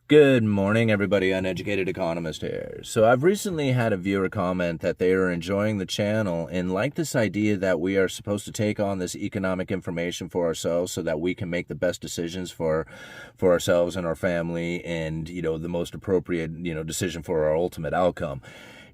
Good morning, everybody. Uneducated Economist here. So I've recently had a viewer comment that they are enjoying the channel and like this idea that we are supposed to take on this economic information for ourselves so that we can make the best decisions for ourselves and our family and, the most appropriate, decision for our ultimate outcome.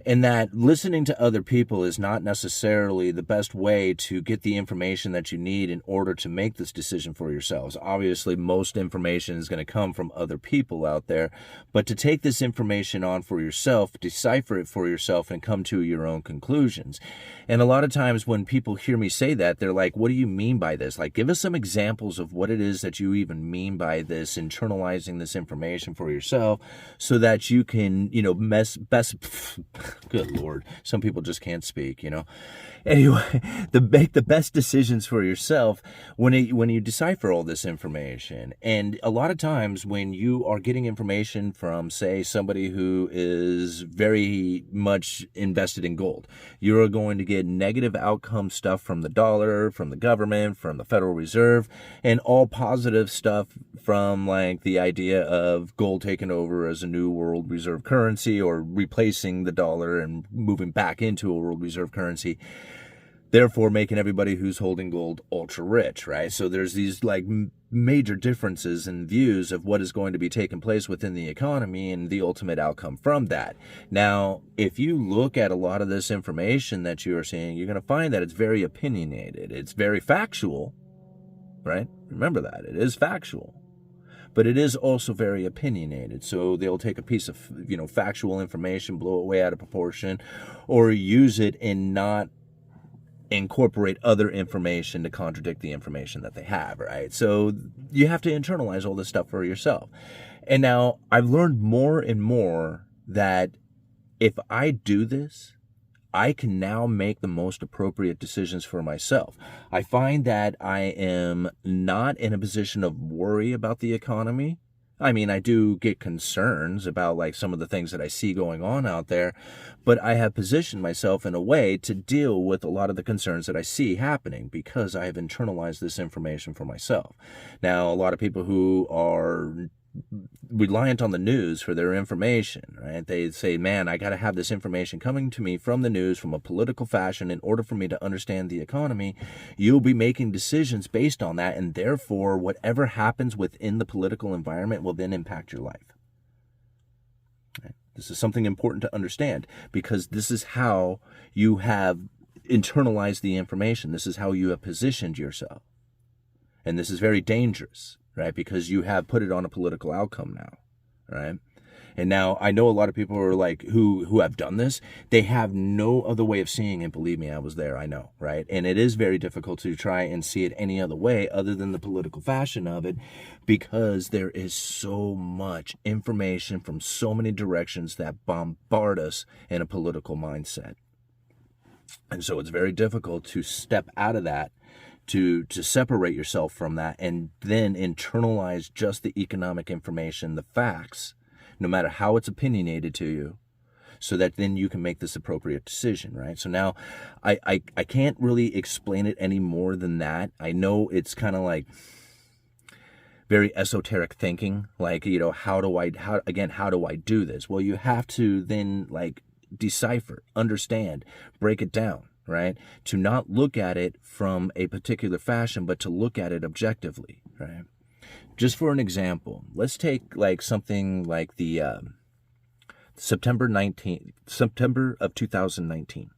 And that listening to other people is not necessarily the best way to get the information that you need in order to make this decision for yourselves. Obviously, most information is going to come from other people out there, but to take this information on for yourself, decipher it for yourself, and come to your own conclusions. And a lot of times when people hear me say that, they're like, what do you mean by this? Like, give us some examples of what it is that you even mean by this, internalizing this information for yourself so that you can, good Lord, some people just can't speak, Anyway, make the best decisions for yourself when you decipher all this information. And a lot of times when you are getting information from, say, somebody who is very much invested in gold, you're going to get negative outcome stuff from the dollar, from the government, from the Federal Reserve, and all positive stuff from like the idea of gold taking over as a new world reserve currency or replacing the dollar and moving back into a world reserve currency, therefore making everybody who's holding gold ultra rich, right? So there's these like major differences in views of what is going to be taking place within the economy and the ultimate outcome from that. Now, if you look at a lot of this information that you are seeing, you're going to find that it's very opinionated. It's very factual, right? Remember that. It is factual. But it is also very opinionated. So they'll take a piece of, factual information, blow it way out of proportion, or use it and not incorporate other information to contradict the information that they have, right? So you have to internalize all this stuff for yourself. And now I've learned more and more that if I do this, I can now make the most appropriate decisions for myself. I find that I am not in a position of worry about the economy. I mean, I do get concerns about like some of the things that I see going on out there, but I have positioned myself in a way to deal with a lot of the concerns that I see happening because I have internalized this information for myself. Now, a lot of people who are reliant on the news for their information, right? They say, man, I got to have this information coming to me from the news from a political fashion in order for me to understand the economy. You'll be making decisions based on that, and therefore whatever happens within the political environment will then impact your life. Right? This is something important to understand because this is how you have internalized the information. This is how you have positioned yourself. And this is very dangerous, right? Because you have put it on a political outcome now, right? And now I know a lot of people are like, who have done this, they have no other way of seeing it. Believe me, I was there, I know, right? And it is very difficult to try and see it any other way other than the political fashion of it, because there is so much information from so many directions that bombard us in a political mindset. And so it's very difficult to step out of that, to separate yourself from that and then internalize just the economic information, the facts, no matter how it's opinionated to you, so that then you can make this appropriate decision, right? So now I can't really explain it any more than that. I know it's kind of like very esoteric thinking, like, how do I do this? Well, you have to then like decipher, understand, break it down, right? To not look at it from a particular fashion, but to look at it objectively, right? Just for an example, let's take like something like the September of 2019,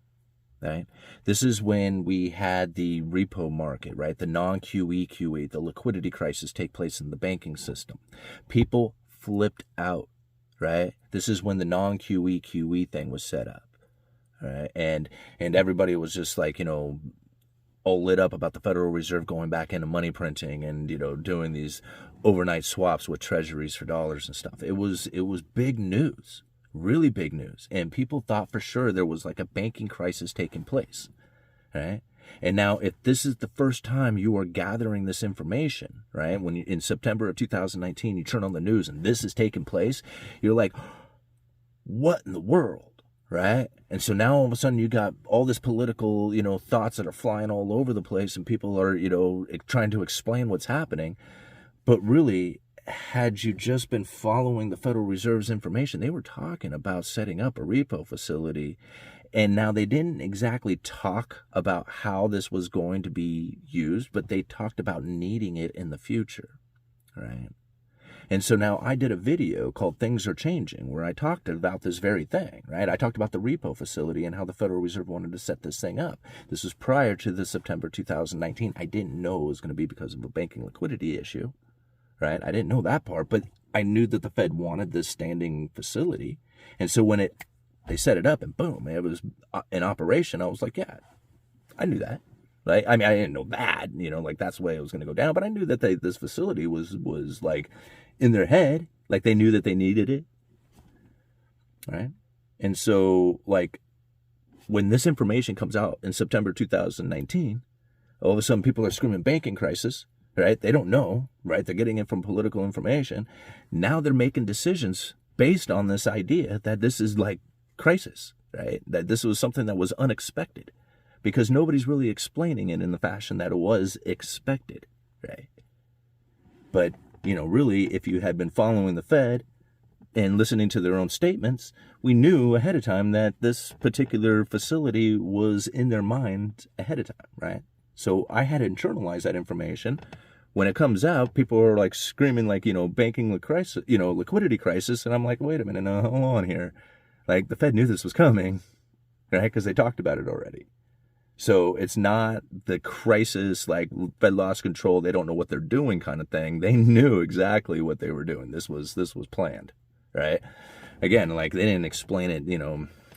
right? This is when we had the repo market, right? The non-QE, QE, the liquidity crisis take place in the banking system. People flipped out, right? This is when the non-QE, QE thing was set up. Right? And everybody was just like, all lit up about the Federal Reserve going back into money printing and, doing these overnight swaps with treasuries for dollars and stuff. It was big news, really big news. And people thought for sure there was like a banking crisis taking place, right? And now if this is the first time you are gathering this information, right? When in September of 2019, you turn on the news and this is taking place, you're like, what in the world? Right? And so now all of a sudden you got all this political, thoughts that are flying all over the place and people are, trying to explain what's happening. But really, had you just been following the Federal Reserve's information, they were talking about setting up a repo facility. And now they didn't exactly talk about how this was going to be used, but they talked about needing it in the future, right? And so now I did a video called Things Are Changing, where I talked about this very thing, right? I talked about the repo facility and how the Federal Reserve wanted to set this thing up. This was prior to the September 2019. I didn't know it was going to be because of a banking liquidity issue, right? I didn't know that part, but I knew that the Fed wanted this standing facility. And so when they set it up and boom, it was in operation, I was like, yeah, I knew that. Right? I mean, I didn't know that, like that's the way it was going to go down, but I knew that this facility was like in their head, like they knew that they needed it, right? And so, like, when this information comes out in September 2019, all of a sudden people are screaming banking crisis, right? They don't know, right? They're getting it from political information. Now they're making decisions based on this idea that this is like crisis, right? That this was something that was unexpected. Because nobody's really explaining it in the fashion that it was expected, right? But, really, if you had been following the Fed and listening to their own statements, we knew ahead of time that this particular facility was in their mind ahead of time, right? So I had to internalize that information. When it comes out, people are like screaming like, banking crisis, liquidity crisis. And I'm like, wait a minute, no, hold on here. Like the Fed knew this was coming, right? Because they talked about it already. So it's not the crisis, like Fed lost control, they don't know what they're doing kind of thing. They knew exactly what they were doing. This was planned, right? Again, like they didn't explain it,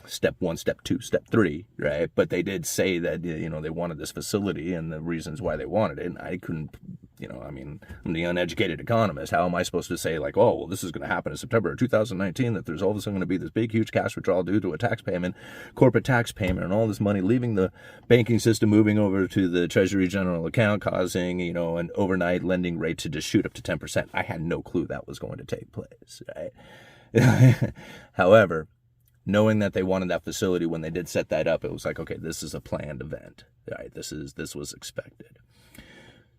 step 1, step 2, step 3, right? But they did say that, they wanted this facility and the reasons why they wanted it. And I couldn't, I'm the uneducated economist. How am I supposed to say like, oh, well, this is going to happen in September of 2019, that there's all of a sudden going to be this big, huge cash withdrawal due to a tax payment, corporate tax payment, and all this money leaving the banking system, moving over to the Treasury General account, causing, an overnight lending rate to just shoot up to 10%. I had no clue that was going to take place, right? However, knowing that they wanted that facility when they did set that up, it was like, okay, this is a planned event, right? This was expected.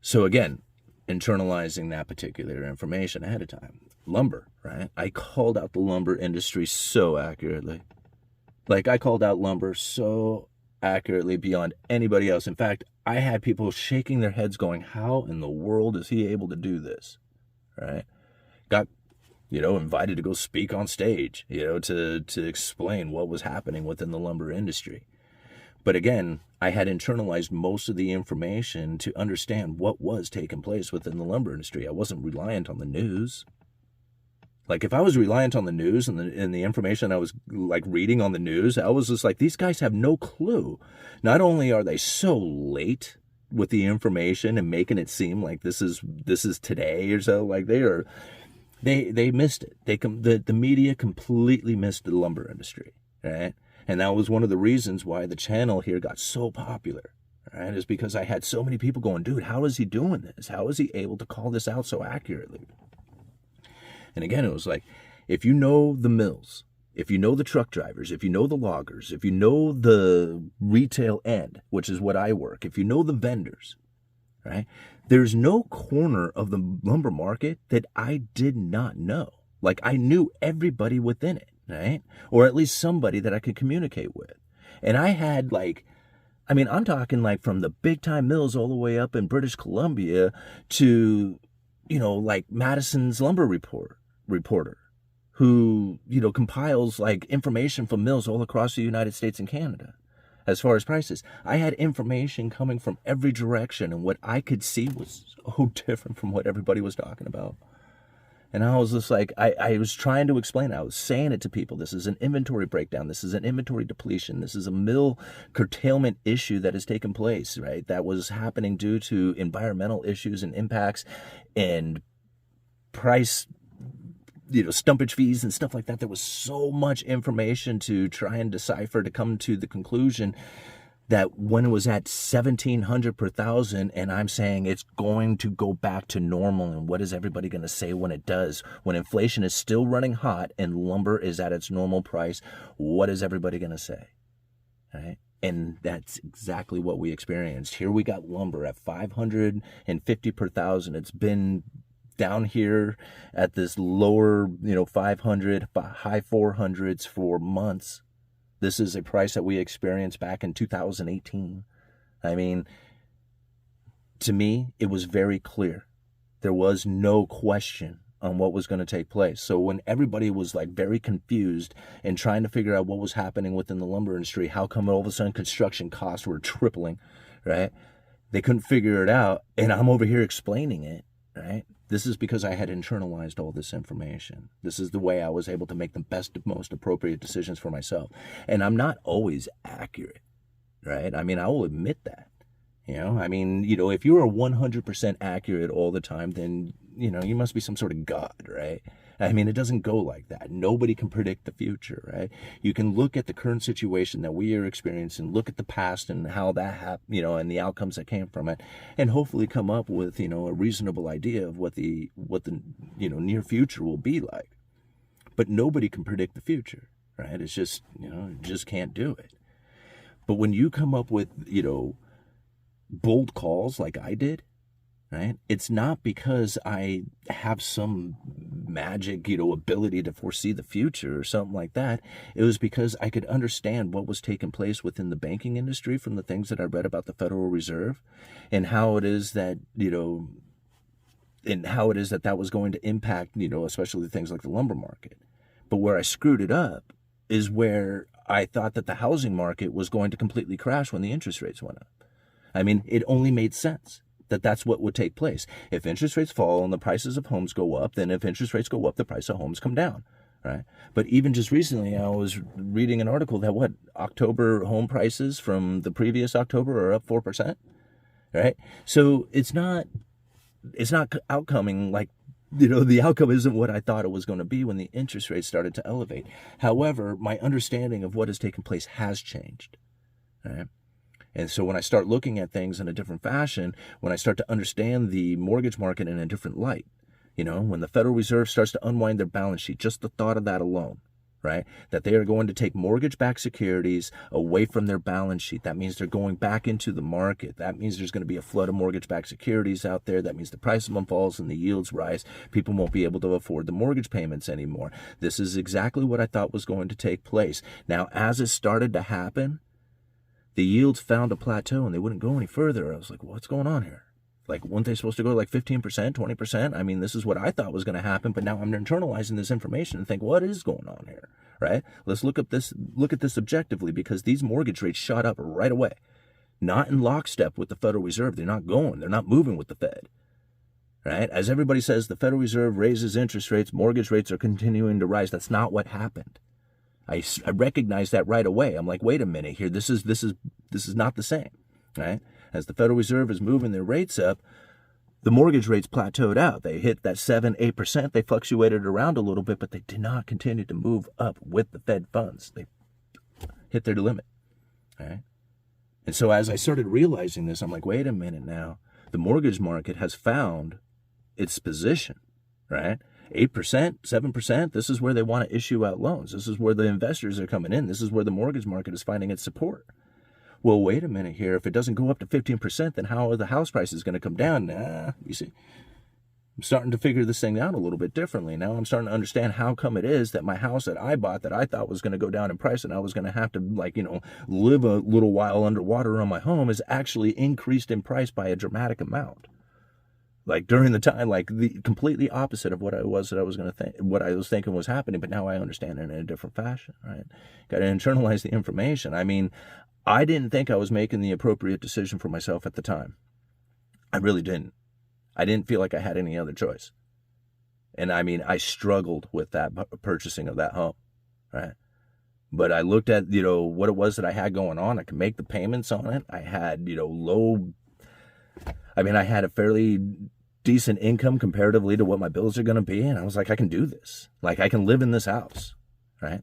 So again, internalizing that particular information ahead of time. Lumber, right? I called out the lumber industry so accurately. Like I called out lumber so accurately beyond anybody else. In fact, I had people shaking their heads going, how in the world is he able to do this, right? Got invited to go speak on stage, to explain what was happening within the lumber industry. But again, I had internalized most of the information to understand what was taking place within the lumber industry. I wasn't reliant on the news. Like if I was reliant on the news and the information I was like reading on the news, I was just like, these guys have no clue. Not only are they so late with the information and making it seem like this is today or so, like they missed it. The media completely missed the lumber industry, right? And that was one of the reasons why the channel here got so popular, right? Is because I had so many people going, dude, how is he doing this? How is he able to call this out so accurately? And again, it was like, if you know the mills, if you know the truck drivers, if you know the loggers, if you know the retail end, which is what I work, if you know the vendors, right? There's no corner of the lumber market that I did not know. Like I knew everybody within it, right? Or at least somebody that I could communicate with. And I had I'm talking like from the big time mills all the way up in British Columbia to, like Madison's lumber reporter who, compiles like information from mills all across the United States and Canada. As far as prices, I had information coming from every direction, and what I could see was so different from what everybody was talking about. And I was just like, I was trying to explain it. I was saying it to people. This is an inventory breakdown. This is an inventory depletion. This is a mill curtailment issue that has taken place, right? That was happening due to environmental issues and impacts and price stumpage fees and stuff like that. There was so much information to try and decipher to come to the conclusion that when it was at 1,700 per thousand, and I'm saying it's going to go back to normal, and what is everybody going to say when it does? When inflation is still running hot and lumber is at its normal price, what is everybody going to say? Right? And that's exactly what we experienced. Here we got lumber at 550 per thousand. It's been down here at this lower, 500, high 400s for months. This is a price that we experienced back in 2018. I mean, to me, it was very clear. There was no question on what was going to take place. So when everybody was like very confused and trying to figure out what was happening within the lumber industry, how come all of a sudden construction costs were tripling, right? They couldn't figure it out. And I'm over here explaining it, right? This is because I had internalized all this information. This is the way I was able to make the best, most appropriate decisions for myself. And I'm not always accurate, right? I mean, I will admit that. If you are 100% accurate all the time, then, you must be some sort of god, right? I mean, it doesn't go like that. Nobody can predict the future, right? You can look at the current situation that we are experiencing, look at the past and how that happened, and the outcomes that came from it, and hopefully come up with, a reasonable idea of what the near future will be like. But nobody can predict the future, right? It's just, just can't do it. But when you come up with, bold calls like I did, right? It's not because I have some magic, ability to foresee the future or something like that. It was because I could understand what was taking place within the banking industry from the things that I read about the Federal Reserve and how it is that, that was going to impact, especially things like the lumber market. But where I screwed it up is where I thought that the housing market was going to completely crash when the interest rates went up. I mean, it only made sense that that's what would take place. If interest rates fall and the prices of homes go up, then if interest rates go up, the price of homes come down, right? But even just recently, I was reading an article that October home prices from the previous October are up 4%, right? So it's not outcoming like, the outcome isn't what I thought it was going to be when the interest rates started to elevate. However, my understanding of what has taken place has changed, right? And so when I start looking at things in a different fashion, when I start to understand the mortgage market in a different light, when the Federal Reserve starts to unwind their balance sheet, just the thought of that alone, right? That they are going to take mortgage-backed securities away from their balance sheet. That means they're going back into the market. That means there's going to be a flood of mortgage-backed securities out there. That means the price of them falls and the yields rise. People won't be able to afford the mortgage payments anymore. This is exactly what I thought was going to take place. Now, as it started to happen, the yields found a plateau and they wouldn't go any further. I was like, what's going on here? Like, weren't they supposed to go like 15%, 20%? I mean, this is what I thought was going to happen, but now I'm internalizing this information and think, what is going on here, right? Let's look at this objectively, because these mortgage rates shot up right away. Not in lockstep with the Federal Reserve. They're not moving with the Fed, right? As everybody says, the Federal Reserve raises interest rates, mortgage rates are continuing to rise. That's not what happened. I recognized that right away. I'm like, wait a minute here. This is not the same, right? As the Federal Reserve is moving their rates up, the mortgage rates plateaued out. They hit that 7-8%. They fluctuated around a little bit, but they did not continue to move up with the Fed funds. They hit their limit, right? And so as I started realizing this, I'm like, wait a minute now. The mortgage market has found its position, right? 8%, 7%, this is where they want to issue out loans. This is where the investors are coming in. This is where the mortgage market is finding its support. Well, wait a minute here. If it doesn't go up to 15%, then how are the house prices going to come down? You see, I'm starting to figure this thing out a little bit differently. Now I'm starting to understand how come it is that my house that I bought that I thought was going to go down in price and I was going to have to live a little while underwater on my home is actually increased in price by a dramatic amount. Like during the time, like the completely opposite of what I was thinking was happening, but now I understand it in a different fashion, right? Got to internalize the information. I mean, I didn't think I was making the appropriate decision for myself at the time. I really didn't. I didn't feel like I had any other choice. And I mean, I struggled with that purchasing of that home, right? But I looked at, what it was that I had going on. I could make the payments on it. I had, I had a fairly decent income comparatively to what my bills are going to be. And I was like, I can do this. Like, I can live in this house, right?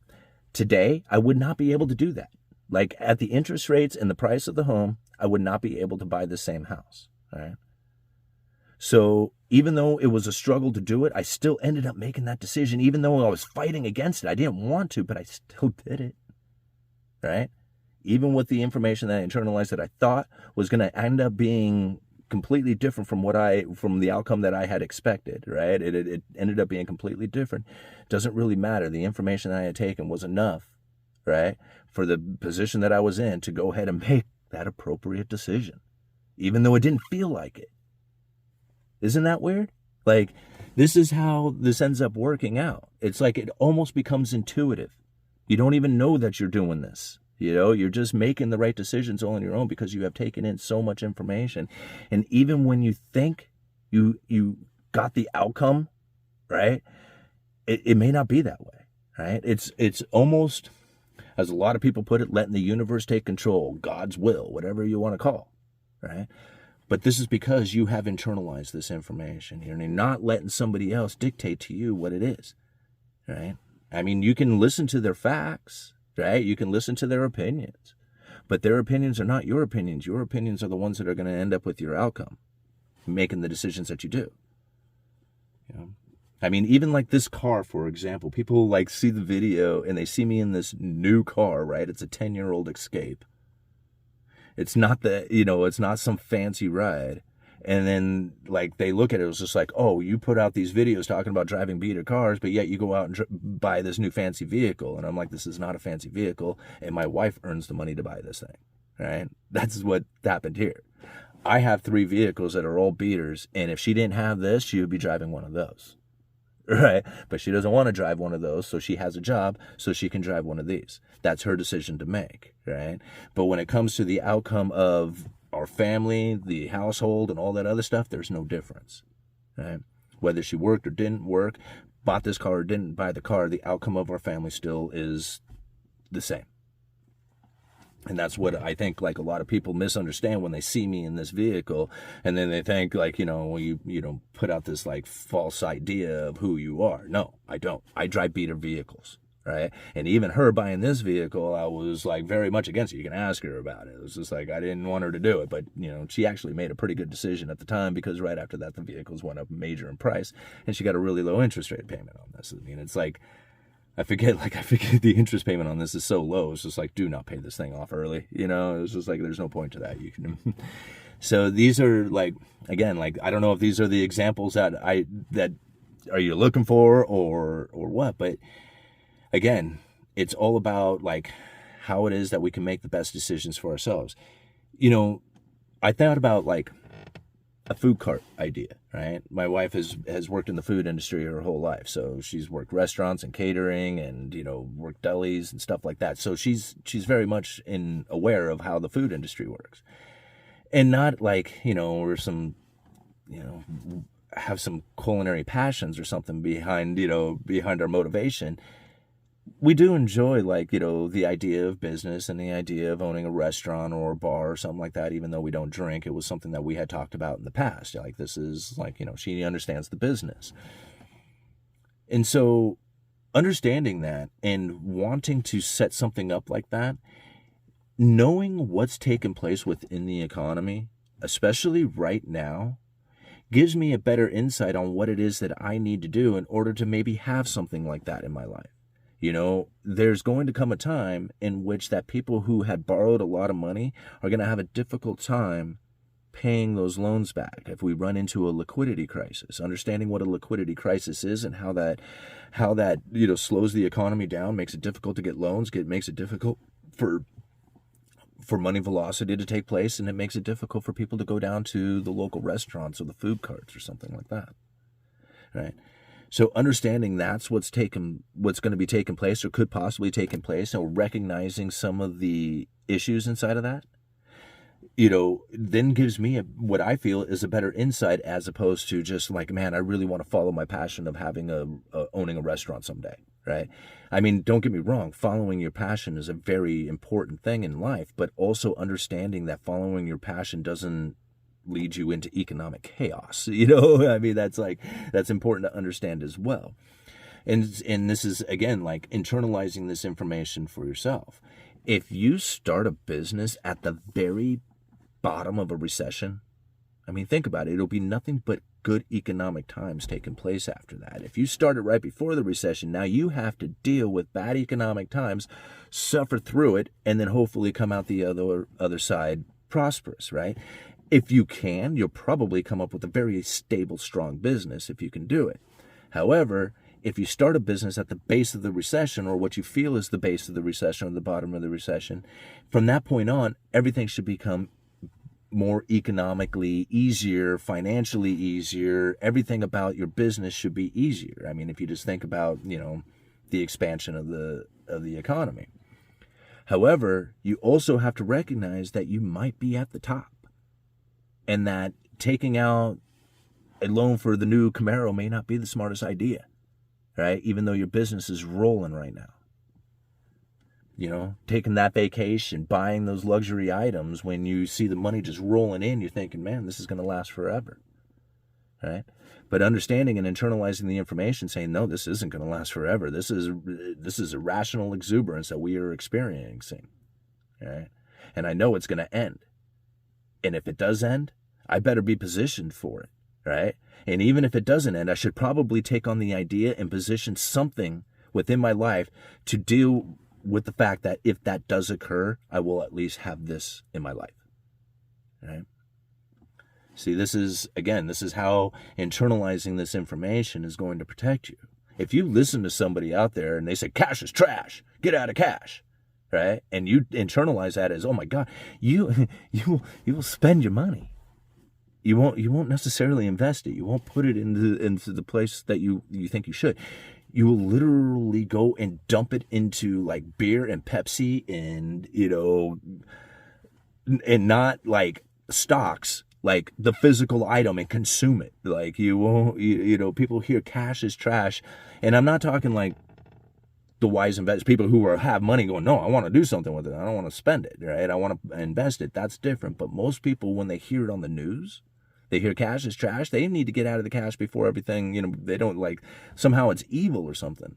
Today, I would not be able to do that. Like, at the interest rates and the price of the home, I would not be able to buy the same house, right? So even though it was a struggle to do it, I still ended up making that decision, even though I was fighting against it. I didn't want to, but I still did it, right? Even with the information that I internalized that I thought was going to end up being completely different from from the outcome that I had expected, right? It ended up being completely different. Doesn't really matter. The information that I had taken was enough, right, for the position that I was in to go ahead and make that appropriate decision, even though it didn't feel like it. Isn't that weird? Like, this is how this ends up working out. It's like it almost becomes intuitive. You don't even know that you're doing this. You're just making the right decisions all on your own because you have taken in so much information. And even when you think you got the outcome, right, it may not be that way, right? It's almost, as a lot of people put it, letting the universe take control, God's will, whatever you want to call, right? But this is because you have internalized this information. You're not letting somebody else dictate to you what it is, right? I mean, you can listen to their facts, right? You can listen to their opinions, but their opinions are not your opinions. Your opinions are the ones that are going to end up with your outcome, making the decisions that you do. I mean, even like this car, for example, people like see the video and they see me in this new car, right? It's a 10-year-old Escape. It's not it's not some fancy ride. And then, like, they look at it, it's just like, oh, you put out these videos talking about driving beater cars, but yet you go out and buy this new fancy vehicle. And I'm like, this is not a fancy vehicle, and my wife earns the money to buy this thing, right? That's what happened here. I have 3 vehicles that are all beaters, and if she didn't have this, she would be driving one of those, right? But she doesn't want to drive one of those, so she has a job so she can drive one of these. That's her decision to make, right? But when it comes to the outcome of our family, the household, and all that other stuff, there's no difference, right? Whether she worked or didn't work, bought this car or didn't buy the car, the outcome of our family still is the same. And that's what I think, like, a lot of people misunderstand when they see me in this vehicle, and then they think, like, you put out this, like, false idea of who you are. No, I don't. I drive beater vehicles, right? And even her buying this vehicle, I was, like, very much against it. You can ask her about it. It was just like, I didn't want her to do it, but, she actually made a pretty good decision at the time, because right after that, the vehicles went up major in price, and she got a really low interest rate payment on this. I mean, it's like, I forget the interest payment on this is so low. It's just like, do not pay this thing off early. It's just like, there's no point to that. So these are, like, again, like, I don't know if these are the examples that are you looking for or what, but again, it's all about, like, how it is that we can make the best decisions for ourselves. I thought about, like, a food cart idea, right? My wife has worked in the food industry her whole life. So she's worked restaurants and catering and, worked delis and stuff like that. So she's very much aware of how the food industry works. And not like, we're some, have some culinary passions or something behind our motivation. We do enjoy, like, the idea of business and the idea of owning a restaurant or a bar or something like that, even though we don't drink. It was something that we had talked about in the past. Like, this is, like, she understands the business. And so understanding that and wanting to set something up like that, knowing what's taken place within the economy, especially right now, gives me a better insight on what it is that I need to do in order to maybe have something like that in my life. There's going to come a time in which that people who had borrowed a lot of money are going to have a difficult time paying those loans back if we run into a liquidity crisis. Understanding what a liquidity crisis is and how that slows the economy down, makes it difficult to get loans, makes it difficult for money velocity to take place, and it makes it difficult for people to go down to the local restaurants or the food carts or something like that, right? So understanding that's what's going to be taking place or could possibly taking place, and recognizing some of the issues inside of that, then gives me what I feel is a better insight, as opposed to just like, man, I really want to follow my passion of having owning a restaurant someday, right? I mean, don't get me wrong, following your passion is a very important thing in life, but also understanding that following your passion doesn't lead you into economic chaos. I mean, that's important to understand as well. And this is, again, like, internalizing this information for yourself. If you start a business at the very bottom of a recession, I mean, think about it. It'll be nothing but good economic times taking place after that. If you started right before the recession, now you have to deal with bad economic times, suffer through it, and then hopefully come out the other side prosperous, right? If you can, you'll probably come up with a very stable, strong business if you can do it. However, if you start a business at the base of the recession, or what you feel is the base of the recession or the bottom of the recession, from that point on, everything should become more economically easier, financially easier. Everything about your business should be easier. I mean, if you just think about, the expansion of the economy. However, you also have to recognize that you might be at the top, and that taking out a loan for the new Camaro may not be the smartest idea, right? Even though your business is rolling right now. Taking that vacation, buying those luxury items, when you see the money just rolling in, you're thinking, man, this is going to last forever, right? But understanding and internalizing the information, saying, no, this isn't going to last forever. This is a rational exuberance that we are experiencing, right? And I know it's going to end. And if it does end, I better be positioned for it, right? And even if it doesn't end, I should probably take on the idea and position something within my life to deal with the fact that if that does occur, I will at least have this in my life, right? See, this is how internalizing this information is going to protect you. If you listen to somebody out there and they say, cash is trash, get out of cash, right? And you internalize that as, oh my God, you will spend your money. You won't necessarily invest it. You won't put it into the place that you think you should. You will literally go and dump it into like beer and Pepsi and, and not like stocks, like the physical item, and consume it. Like you won't, people hear cash is trash. And I'm not talking like the wise investors, people who have money going, no, I want to do something with it. I don't want to spend it, right? I want to invest it. That's different. But most people, when they hear it on the news, they hear cash is trash, they need to get out of the cash before everything, they don't like, somehow it's evil or something,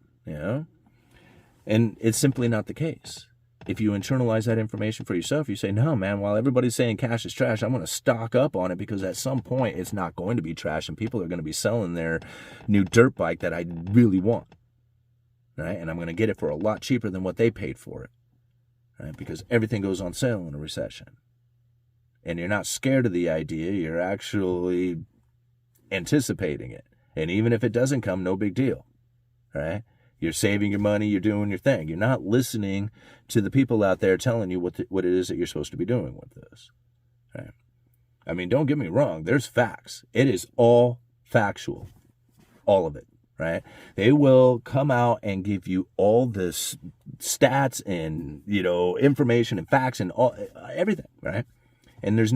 And it's simply not the case. If you internalize that information for yourself, you say, no, man, while everybody's saying cash is trash, I'm going to stock up on it, because at some point it's not going to be trash and people are going to be selling their new dirt bike that I really want, right? And I'm going to get it for a lot cheaper than what they paid for it, right? Because everything goes on sale in a recession. And you're not scared of the idea, you're actually anticipating it. And even if it doesn't come, no big deal, right? You're saving your money, you're doing your thing. You're not listening to the people out there telling you what it is that you're supposed to be doing with this, right? I mean, don't get me wrong, there's facts. It is all factual, all of it, right? They will come out and give you all this stats and, information and facts and everything, right? And it's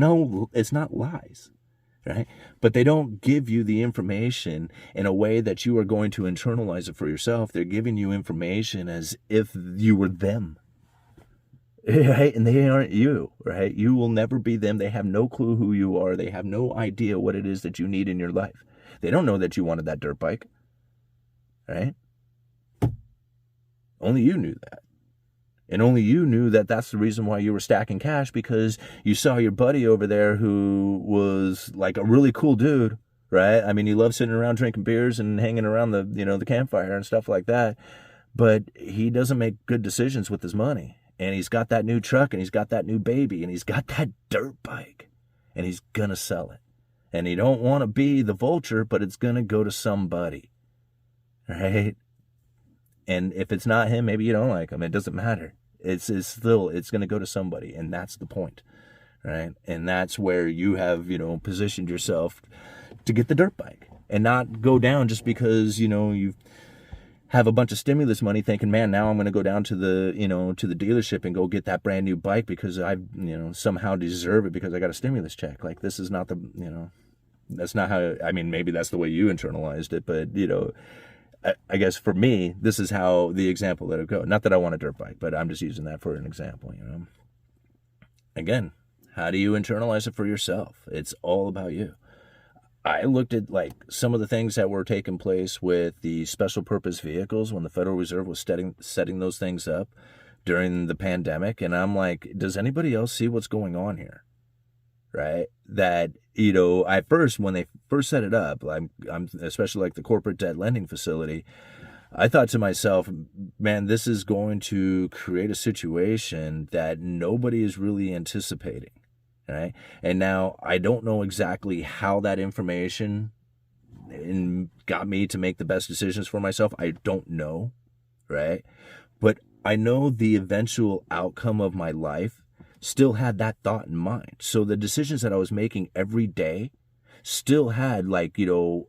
not lies, right? But they don't give you the information in a way that you are going to internalize it for yourself. They're giving you information as if you were them, right? And they aren't you, right? You will never be them. They have no clue who you are. They have no idea what it is that you need in your life. They don't know that you wanted that dirt bike, right? Only you knew that. And only you knew that that's the reason why you were stacking cash, because you saw your buddy over there who was like a really cool dude, right? I mean, he loves sitting around drinking beers and hanging around the campfire and stuff like that. But he doesn't make good decisions with his money. And he's got that new truck and he's got that new baby and he's got that dirt bike and he's going to sell it. And you don't want to be the vulture, but it's going to go to somebody, right? And if it's not him, maybe you don't like him. It doesn't matter. It's going to go to somebody, and that's the point, right? And that's where you have, positioned yourself to get the dirt bike and not go down just because, you have a bunch of stimulus money thinking, man, now I'm going to go down to the dealership and go get that brand new bike because I, somehow deserve it because I got a stimulus check. Like, this is not that's not how, I mean, maybe that's the way you internalized it, but, I guess for me, this is how the example let it go. Not that I want a dirt bike, but I'm just using that for an example, Again, how do you internalize it for yourself? It's all about you. I looked at like some of the things that were taking place with the special purpose vehicles when the Federal Reserve was setting those things up during the pandemic. And I'm like, does anybody else see what's going on here? Right? That, when they first set it up, I'm especially like the corporate debt lending facility, I thought to myself, man, this is going to create a situation that nobody is really anticipating. right? And now I don't know exactly how that information got me to make the best decisions for myself. I don't know, right? But I know the eventual outcome of my life still had that thought in mind. So the decisions that I was making every day still had, like,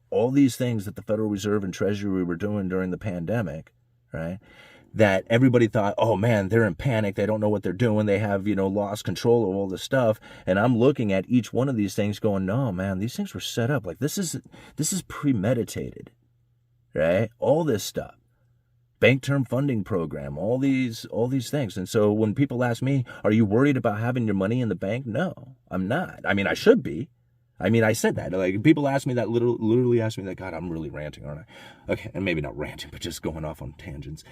all these things that the Federal Reserve and Treasury were doing during the pandemic, right? That everybody thought, oh man, they're in panic. They don't know what they're doing. They have, lost control of all this stuff. And I'm looking at each one of these things going, no, man, these things were set up. Like, this is premeditated, right? All this stuff. Bank term funding program, all these things. And so when people ask me, are you worried about having your money in the bank? No, I'm not. I mean, I should be. I mean, I said that. Like, people ask me that, literally ask me that. God, I'm really ranting, aren't I? Okay, and maybe not ranting, but just going off on tangents.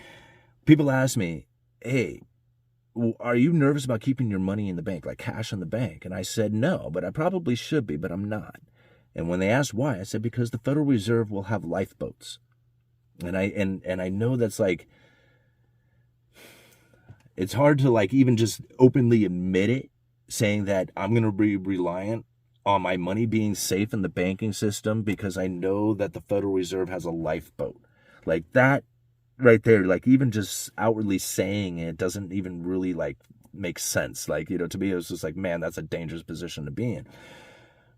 People ask me, hey, are you nervous about keeping your money in the bank, like cash in the bank? And I said, no, but I probably should be, but I'm not. And when they asked why, I said, because the Federal Reserve will have lifeboats. And I know that's like, it's hard to like even just openly admit it, saying that I'm going to be reliant on my money being safe in the banking system because I know that the Federal Reserve has a lifeboat. Like that right there, like even just outwardly saying it doesn't even really like make sense. Like, to me, it was just like, man, that's a dangerous position to be in.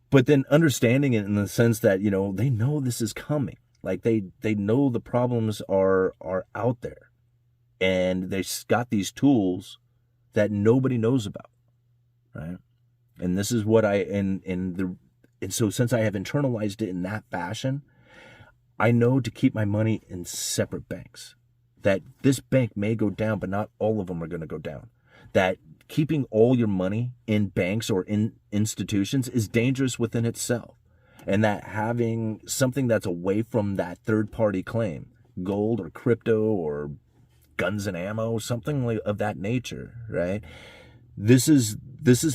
But then understanding it in the sense that, they know this is coming. Like they know the problems are out there, and they've got these tools that nobody knows about, right? And this is what and so since I have internalized it in that fashion, I know to keep my money in separate banks. That this bank may go down, but not all of them are going to go down. That keeping all your money in banks or in institutions is dangerous within itself. And that having something that's away from that third-party claim, gold or crypto or guns and ammo, something like of that nature, right? This is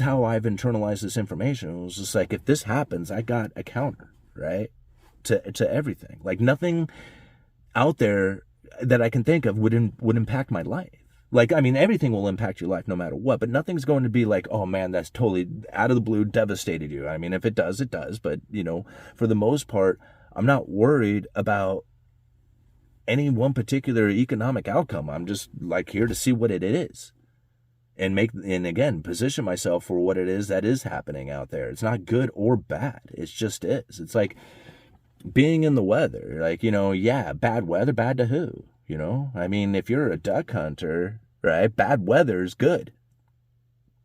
how I've internalized this information. It was just like, if this happens, I got a counter, right? To everything. Like nothing out there that I can think of would impact my life. Like, I mean, everything will impact your life no matter what, but nothing's going to be like, oh man, that's totally out of the blue, devastated you. I mean, if it does, it does. But, for the most part, I'm not worried about any one particular economic outcome. I'm just like here to see what it is and again, position myself for what it is that is happening out there. It's not good or bad. It just is. It's like being in the weather, like, yeah, bad weather, bad to who? I mean, if you're a duck hunter, right, bad weather is good.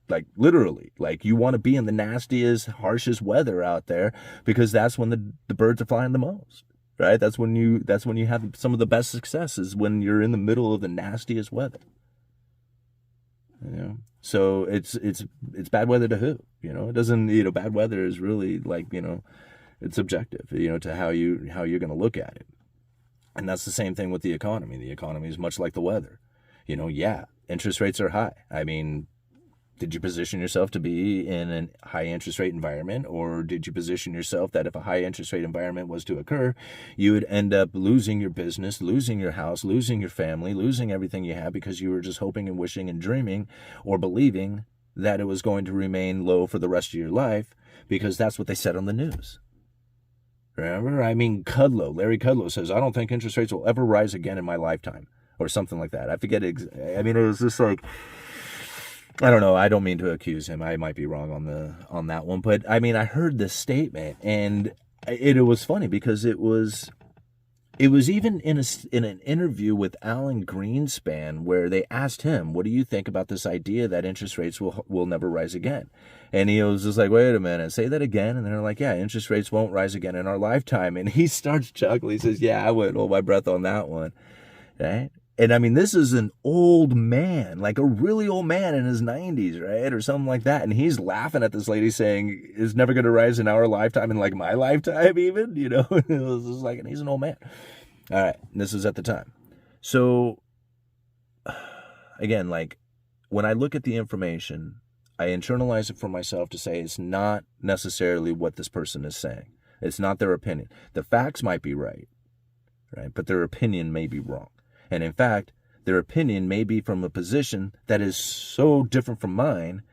Like literally, like you want to be in the nastiest, harshest weather out there because that's when the birds are flying the most, right? That's when you have some of the best successes, when you're in the middle of the nastiest weather. So it's bad weather to who? It doesn't, bad weather is really like, it's subjective, to how you're going to look at it. And that's the same thing with the economy. The economy is much like the weather. Yeah, interest rates are high. I mean, did you position yourself to be in a high interest rate environment, or did you position yourself that if a high interest rate environment was to occur, you would end up losing your business, losing your house, losing your family, losing everything you have because you were just hoping and wishing and dreaming or believing that it was going to remain low for the rest of your life because that's what they said on the news. Remember? I mean, Larry Kudlow says, I don't think interest rates will ever rise again in my lifetime, or something like that. I forget. I mean, it was just like, I don't know. I don't mean to accuse him. I might be wrong on that one. But I mean, I heard this statement, and it was funny because it was even in an interview with Alan Greenspan where they asked him, what do you think about this idea that interest rates will never rise again? And he was just like, wait a minute, say that again. And they're like, yeah, interest rates won't rise again in our lifetime. And he starts chuckling. He says, yeah, I would hold my breath on that one. Right? And I mean, this is an old man, like a really old man in his 90s, right? Or something like that. And he's laughing at this lady saying, it's never going to rise in our lifetime, in like my lifetime even, It was just like, and he's an old man. All right. This is at the time. So again, like when I look at the information, I internalize it for myself to say it's not necessarily what this person is saying. It's not their opinion. The facts might be right? But their opinion may be wrong. And in fact, their opinion may be from a position that is so different from mine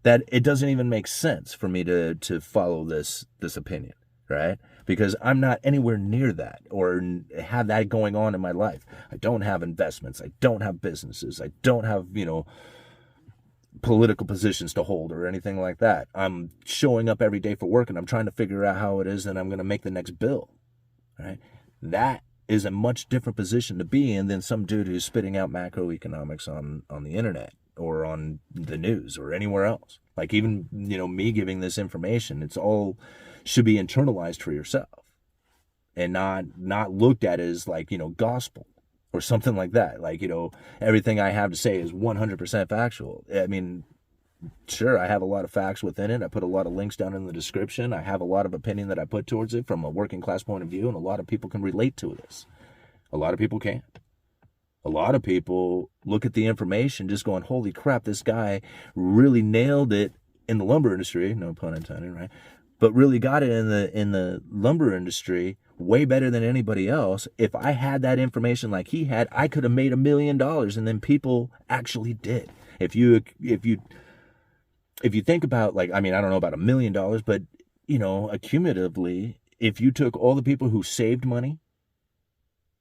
that it doesn't even make sense for me to follow this opinion, right? Because I'm not anywhere near that or have that going on in my life. I don't have investments. I don't have businesses. I don't have, political positions to hold or anything like that. I'm showing up every day for work and I'm trying to figure out how it is that I'm going to make the next bill, right? That is a much different position to be in than some dude who's spitting out macroeconomics on the internet or on the news or anywhere else. Like even, me giving this information, it's all should be internalized for yourself and not looked at as like, gospel or something like that. Like, everything I have to say is 100% factual. I mean, sure, I have a lot of facts within it. I put a lot of links down in the description. I have a lot of opinion that I put towards it from a working class point of view, and a lot of people can relate to this. A lot of people can't. A lot of people look at the information just going, holy crap, this guy really nailed it in the lumber industry, no pun intended, right? But really got it in the lumber industry way better than anybody else. If I had that information like he had, I could have made $1 million, and then people actually did. If you think about, like, I mean, I don't know about $1 million, but accumulatively, if you took all the people who saved money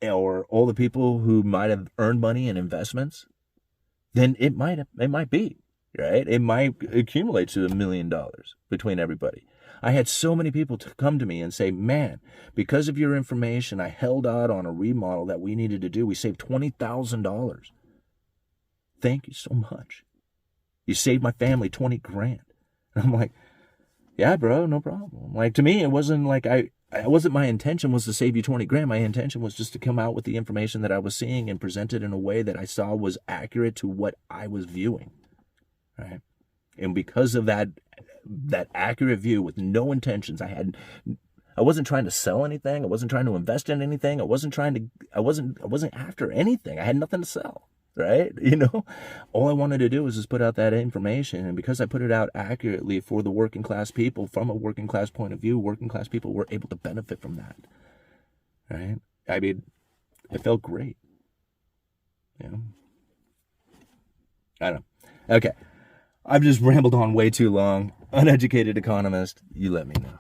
or all the people who might have earned money in investments, then it might be, right? It might accumulate to $1 million between everybody. I had so many people to come to me and say, man, because of your information, I held out on a remodel that we needed to do. We saved $20,000. Thank you so much. You saved my family $20,000. And I'm like, yeah, bro, no problem. Like, to me, it wasn't like my intention was to save you $20,000. My intention was just to come out with the information that I was seeing and present it in a way that I saw was accurate to what I was viewing, right? And because of that accurate view with no intentions, I wasn't trying to sell anything. I wasn't trying to invest in anything. I wasn't after anything. I had nothing to sell, right? All I wanted to do was just put out that information. And because I put it out accurately for the working class people from a working class point of view, working class people were able to benefit from that, right? I mean, it felt great. I don't know. Okay. I've just rambled on way too long. Uneducated economist, you let me know.